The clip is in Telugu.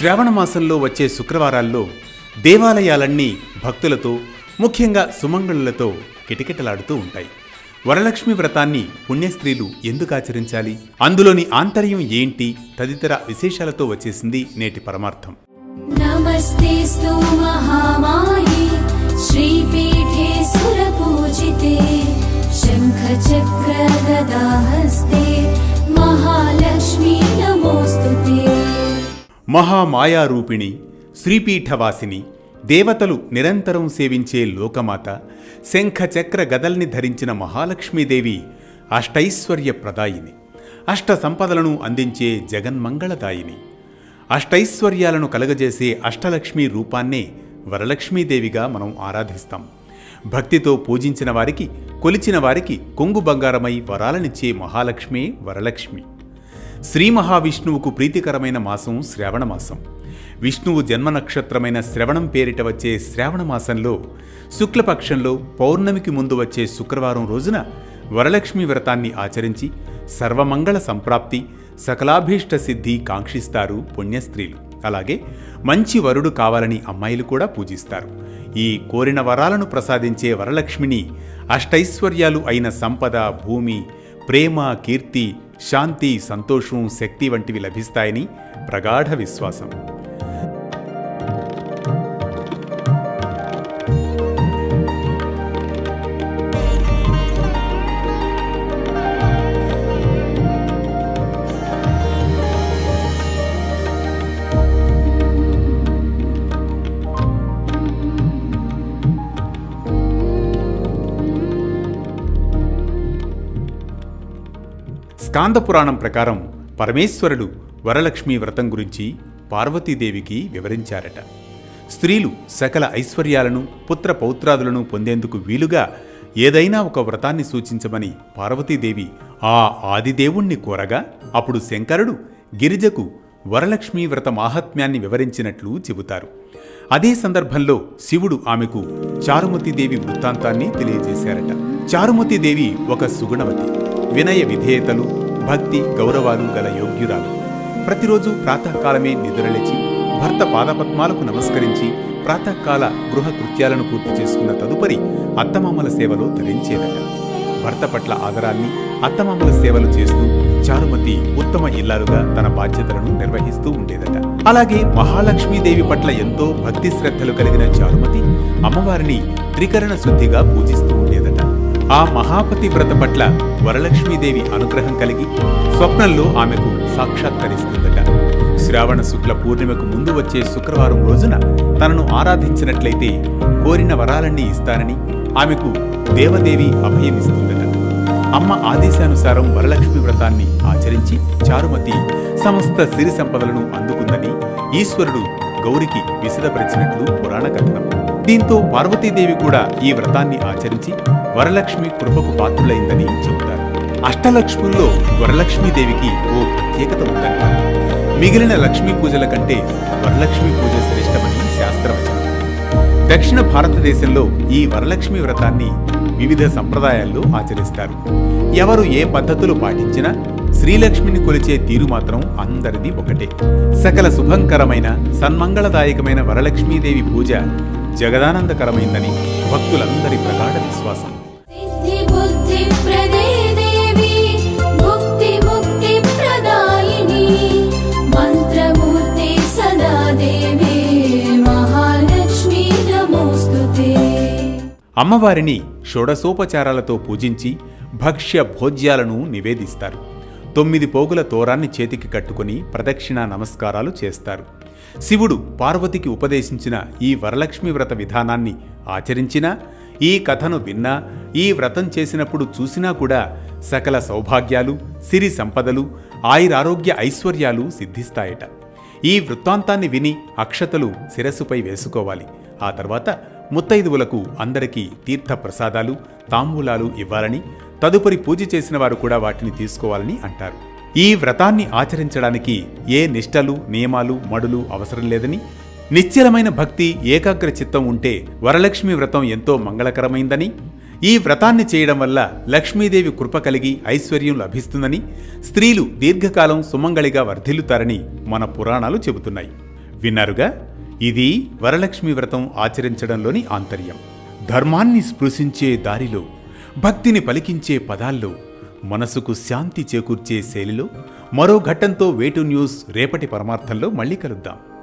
శ్రావణ మాసంలో వచ్చే శుక్రవారాల్లో దేవాలయాలన్నీ భక్తులతో, ముఖ్యంగా సుమంగళులతో కిటకిటలాడుతూ ఉంటాయి. వరలక్ష్మి వ్రతాన్ని పుణ్యస్త్రీలు ఎందుకు ఆచరించాలి, అందులోని ఆంతర్యం ఏంటి తదితర విశేషాలతో వచ్చేసింది నేటి పరమార్థం. నమస్తేస్తు మహామాయే శ్రీపీఠే సురపూజితే శంఖ చక్ర గదాహస్తే మహాలక్ష్మీ నమోస్తుతే. మహామాయారూపిణి, శ్రీపీఠవాసిని, దేవతలు నిరంతరం సేవించే లోకమాత, శంఖ చక్ర గదల్ని ధరించిన మహాలక్ష్మీదేవి అష్టైశ్వర్య ప్రదాయిని, అష్ట సంపదలను అందించే జగన్మంగళదాయిని. అష్టైశ్వర్యాలను కలగజేసే అష్టలక్ష్మి రూపాన్నే వరలక్ష్మీదేవిగా మనం ఆరాధిస్తాం. భక్తితో పూజించిన వారికి, కొలిచిన వారికి కొంగు బంగారమై వరాలనిచ్చే మహాలక్ష్మే వరలక్ష్మి. శ్రీ మహావిష్ణువుకు ప్రీతికరమైన మాసం శ్రావణ మాసం. విష్ణువు జన్మ నక్షత్రమైన శ్రవణం పేరిట వచ్చే శ్రావణ మాసంలో శుక్లపక్షంలో పౌర్ణమికి ముందు వచ్చే శుక్రవారం రోజున వరలక్ష్మి వ్రతాన్ని ఆచరించి సర్వమంగళ సంప్రాప్తి, సకలాభీష్ట సిద్ధి కాంక్షిస్తారు పుణ్యస్త్రీలు. అలాగే మంచి వరుడు కావాలని అమ్మాయిలు కూడా పూజిస్తారు. ఈ కోరిన వరాలను ప్రసాదించే వరలక్ష్మిని అష్టైశ్వర్యాలు అయిన సంపద, భూమి, ప్రేమ, కీర్తి, శాంతి, సంతోషం, శక్తి వంటివి లభిస్తాయని ప్రగాఢ విశ్వాసం. స్కాంద పురాణం ప్రకారం పరమేశ్వరుడు వరలక్ష్మి వ్రతం గురించి పార్వతీదేవికి వివరించారట. స్త్రీలు సకల ఐశ్వర్యాలను, పుత్ర పౌత్రాదులను పొందేందుకు వీలుగా ఏదైనా ఒక వ్రతాన్ని సూచించమని పార్వతీదేవి ఆ ఆదిదేవుణ్ణి కోరగా, అప్పుడు శంకరుడు గిరిజకు వరలక్ష్మీ వ్రత మాహాత్మ్యాన్ని వివరించినట్లు చెబుతారు. అదే సందర్భంలో శివుడు ఆమెకు చారుమతీదేవి వృత్తాంతాన్ని తెలియజేశారట. చారుమతీదేవి ఒక సుగుణవతి, వినయ విధేయతలు, భక్తి, గౌరవాలు గల యోగ్యురాలు. ప్రతిరోజు ప్రాతకాలమే నిద్రలేచి భర్త పాదపద్మాలకు నమస్కరించి ప్రాతకాల గృహ కృత్యాలను పూర్తి చేసుకున్న తదుపరి అత్తమామల సేవలో ధరించేదట. భర్త పట్ల ఆదరాన్ని, అత్తమామల సేవలు చేస్తూ చారుమతి ఉత్తమ ఇల్లాలుగా తన బాధ్యతలను నిర్వహిస్తూ ఉండేదట. అలాగే మహాలక్ష్మీదేవి పట్ల ఎంతో భక్తి శ్రద్ధలు కలిగిన చారుమతి అమ్మవారిని త్రికరణ శుద్ధిగా పూజిస్తూ ఉండేదట. ఆ మహాపతి వ్రత పట్ల వరలక్ష్మీదేవి అనుగ్రహం కలిగి స్వప్నంలో ఆమెకు సాక్షాత్కరిస్తుందట. శ్రావణ శుక్ల పూర్ణిమకు ముందు వచ్చే శుక్రవారం రోజున తనను ఆరాధించినట్లయితే కోరిన వరాలన్నీ ఇస్తానని ఆమెకు దేవదేవి అభయమిస్తుందట. అమ్మ ఆదేశానుసారం వరలక్ష్మి వ్రతాన్ని ఆచరించి చారుమతి సమస్త సిరి సంపదలను అందుకుందని ఈశ్వరుడు గౌరికి విశదపరిచినట్లు పురాణ కథనం. దీంతో పార్వతీదేవి కూడా ఈ వ్రతాన్ని ఆచరించి వరలక్ష్మి కృపకు పాత్రులైందని చెబుతారు. అష్టలక్ష్ముల్లో వరలక్ష్మీదేవికి ఓ ప్రత్యేకత ఉందంట. మిగిలిన లక్ష్మీ పూజల కంటే వరలక్ష్మి పూజ శ్రేష్టమని శాస్త్రవచనం. దక్షిణ భారతదేశంలో ఈ వరలక్ష్మి వ్రతాన్ని వివిధ సంప్రదాయాల్లో ఆచరిస్తారు. ఎవరు ఏ పద్ధతులు పాటించినా శ్రీలక్ష్మిని కొలిచే తీరు మాత్రం అందరిది ఒకటే. సకల శుభంకరమైన, సన్మంగళదాయకమైన వరలక్ష్మీదేవి పూజ జగదానందకరమైందని భక్తులందరి ప్రగాఢ విశ్వాసం. అమ్మవారిని షోడశోపచారాలతో పూజించి భక్ష్య భోజ్యాలను నివేదిస్తారు. 9 పోగుల తోరాన్ని చేతికి కట్టుకుని ప్రదక్షిణ నమస్కారాలు చేస్తారు. శివుడు పార్వతికి ఉపదేశించిన ఈ వరలక్ష్మి వ్రత విధానాన్ని ఆచరించినా, ఈ కథను విన్నా, ఈ వ్రతం చేసినప్పుడు చూసినా కూడా సకల సౌభాగ్యాలు, సిరి సంపదలు, ఆయురారోగ్య ఐశ్వర్యాలు సిద్ధిస్తాయట. ఈ వృత్తాంతాన్ని విని అక్షతలు శిరస్సుపై వేసుకోవాలి. ఆ తర్వాత ముత్తైదువులకు అందరికీ తీర్థ ప్రసాదాలు, తాంబూలాలు ఇవ్వాలని, తదుపరి పూజ చేసిన వారు కూడా వాటిని తీసుకోవాలని అంటారు. ఈ వ్రతాన్ని ఆచరించడానికి ఏ నిష్టలు, నియమాలు, మడులు అవసరం లేదని, నిశ్చలమైన భక్తి, ఏకాగ్ర చిత్తం ఉంటే వరలక్ష్మి వ్రతం ఎంతో మంగళకరమైందని, ఈ వ్రతాన్ని చేయడం వల్ల లక్ష్మీదేవి కృప కలిగి ఐశ్వర్యం లభిస్తుందని, స్త్రీలు దీర్ఘకాలం సుమంగళిగా వర్ధిల్లుతారని మన పురాణాలు చెబుతున్నాయి. విన్నారుగా, ఇది వరలక్ష్మి వ్రతం ఆచరించడంలోని ఆంతర్యం. ధర్మాన్ని స్పృశించే దారిలో, భక్తిని పలికించే పదాల్లో, మనసుకు శాంతి చేకూర్చే శైలిలో మరో ఘట్టంతో వేటు న్యూస్ రేపటి పరమార్థంలో మళ్ళీ కలుద్దాం.